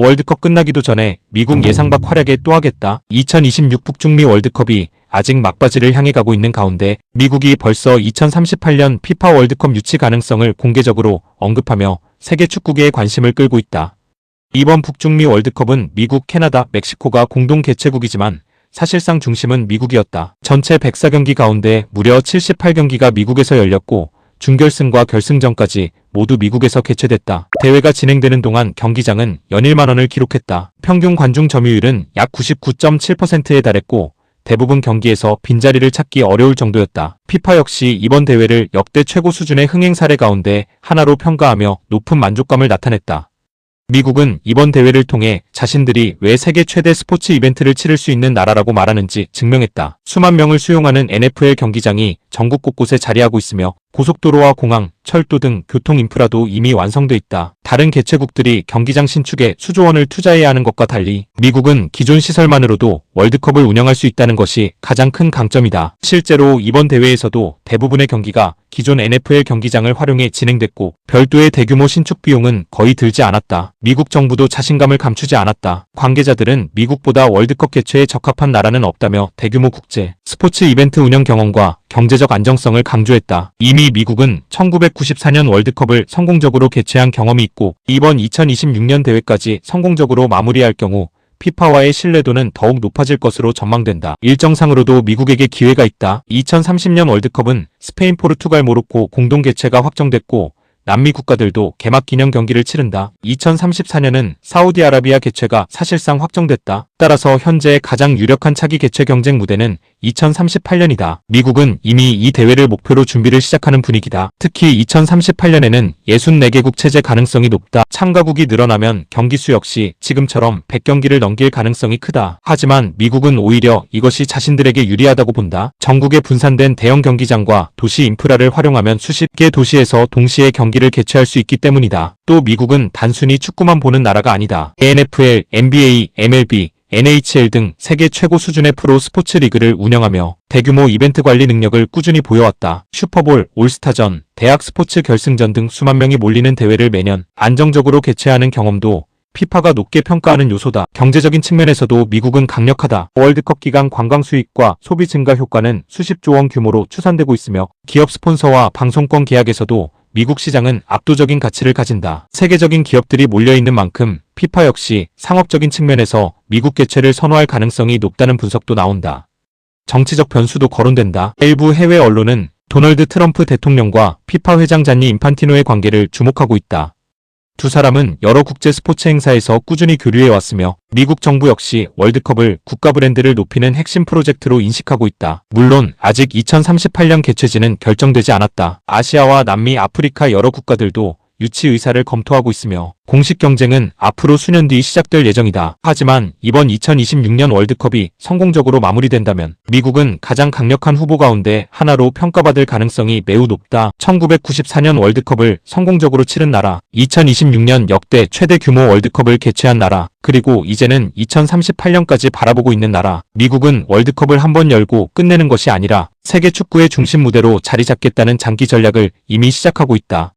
월드컵 끝나기도 전에 미국 예상 밖 활약에 또 하겠다. 2026 북중미 월드컵이 아직 막바지를 향해 가고 있는 가운데 미국이 벌써 2038년 피파 월드컵 유치 가능성을 공개적으로 언급하며 세계 축구계의 관심을 끌고 있다. 이번 북중미 월드컵은 미국, 캐나다, 멕시코가 공동 개최국이지만 사실상 중심은 미국이었다. 전체 104경기 가운데 무려 78경기가 미국에서 열렸고 준결승과 결승전까지 모두 미국에서 개최됐다. 대회가 진행되는 동안 경기장은 연일만 원을 기록했다. 평균 관중 점유율은 약 99.7%에 달했고 대부분 경기에서 빈자리를 찾기 어려울 정도였다. 피파 역시 이번 대회를 역대 최고 수준의 흥행 사례 가운데 하나로 평가하며 높은 만족감을 나타냈다. 미국은 이번 대회를 통해 자신들이 왜 세계 최대 스포츠 이벤트를 치를 수 있는 나라라고 말하는지 증명했다. 수만 명을 수용하는 NFL 경기장이 전국 곳곳에 자리하고 있으며 고속도로와 공항, 철도 등 교통 인프라도 이미 완성돼 있다. 다른 개최국들이 경기장 신축에 수조 원을 투자해야 하는 것과 달리 미국은 기존 시설만으로도 월드컵을 운영할 수 있다는 것이 가장 큰 강점이다. 실제로 이번 대회에서도 대부분의 경기가 기존 NFL 경기장을 활용해 진행됐고 별도의 대규모 신축 비용은 거의 들지 않았다. 미국 정부도 자신감을 감추지 않았다. 관계자들은 미국보다 월드컵 개최에 적합한 나라는 없다며 대규모 국제 스포츠 이벤트 운영 경험과 경제적 안정성을 강조했다. 이미 미국은 1994년 월드컵을 성공적으로 개최한 경험이 있고 이번 2026년 대회까지 성공적으로 마무리할 경우 피파와의 신뢰도는 더욱 높아질 것으로 전망된다. 일정상으로도 미국에게 기회가 있다. 2030년 월드컵은 스페인, 포르투갈, 모로코 공동 개최가 확정됐고 남미 국가들도 개막 기념 경기를 치른다. 2034년은 사우디아라비아 개최가 사실상 확정됐다. 따라서 현재 가장 유력한 차기 개최 경쟁 무대는 2038년이다. 미국은 이미 이 대회를 목표로 준비를 시작하는 분위기다. 특히 2038년에는 64개국 체제 가능성이 높다. 참가국이 늘어나면 경기 수 역시 지금처럼 100경기를 넘길 가능성이 크다. 하지만 미국은 오히려 이것이 자신들에게 유리하다고 본다. 전국에 분산된 대형 경기장과 도시 인프라를 활용하면 수십 개 도시에서 동시에 경기를 개최할 수 있기 때문이다. 또 미국은 단순히 축구만 보는 나라가 아니다. NFL, NBA, MLB, NHL 등 세계 최고 수준의 프로 스포츠 리그를 운영하며 대규모 이벤트 관리 능력을 꾸준히 보여왔다. 슈퍼볼, 올스타전, 대학 스포츠 결승전 등 수만 명이 몰리는 대회를 매년 안정적으로 개최하는 경험도 피파가 높게 평가하는 요소다. 경제적인 측면에서도 미국은 강력하다. 월드컵 기간 관광 수익과 소비 증가 효과는 수십조 원 규모로 추산되고 있으며 기업 스폰서와 방송권 계약에서도 미국 시장은 압도적인 가치를 가진다. 세계적인 기업들이 몰려있는 만큼 피파 역시 상업적인 측면에서 미국 개최를 선호할 가능성이 높다는 분석도 나온다. 정치적 변수도 거론된다. 일부 해외 언론은 도널드 트럼프 대통령과 피파 회장 잔니 인판티노의 관계를 주목하고 있다. 두 사람은 여러 국제 스포츠 행사에서 꾸준히 교류해왔으며 미국 정부 역시 월드컵을 국가 브랜드를 높이는 핵심 프로젝트로 인식하고 있다. 물론 아직 2038년 개최지는 결정되지 않았다. 아시아와 남미, 아프리카 여러 국가들도 유치 의사를 검토하고 있으며 공식 경쟁은 앞으로 수년 뒤 시작될 예정이다. 하지만 이번 2026년 월드컵이 성공적으로 마무리된다면 미국은 가장 강력한 후보 가운데 하나로 평가받을 가능성이 매우 높다. 1994년 월드컵을 성공적으로 치른 나라, 2026년 역대 최대 규모 월드컵을 개최한 나라, 그리고 이제는 2038년까지 바라보고 있는 나라. 미국은 월드컵을 한번 열고 끝내는 것이 아니라 세계 축구의 중심 무대로 자리 잡겠다는 장기 전략을 이미 시작하고 있다.